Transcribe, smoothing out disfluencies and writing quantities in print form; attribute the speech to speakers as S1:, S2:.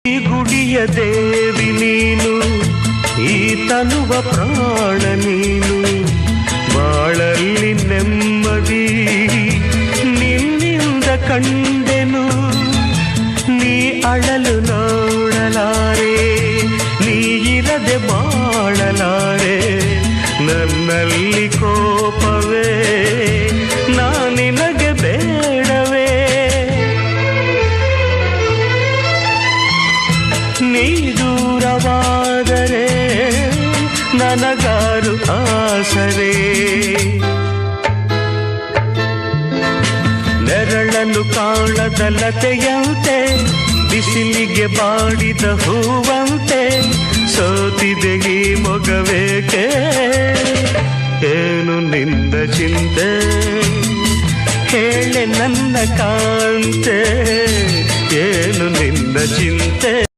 S1: ಈ ಗುಡಿಯ ದೇವಿ ನೀನು, ಈ ತನುವ ಪ್ರಾಣ ನೀನು, ಬಾಳಲ್ಲಿ ನೆಮ್ಮದಿ ನಿನ್ನಿಂದ ಕಂಡೆನು. ನೀ ಅಳಲು ನೋಡಲಾರೆ, ನೀ ಇರದೆ ಬಾಳಲಾರೆ. ನನ್ನಲ್ಲಿ ಕೋಪವೇ ನಿನಗೆ ಬೇಡವೇ? ನೀ ದೂರವಾದರೆ ನನಗಾರು ಆಸರೆ. ನೆರಳನ್ನು ಕಾಣದ ಲತೆಯಂತೆ, ಬಿಸಿಲಿಗೆ ಬಾಡಿದ ಹೂವಂತೆ, ಸೋತಿದೆ ಈ ಮೊಗವೇಕೆ? ಏನು ನಿನ್ನ ಚಿಂತೆ ಹೇಳೆ ನನ್ನ ಕಾಂತೆ, ಏನು ನಿನ್ನ ಚಿಂತೆ?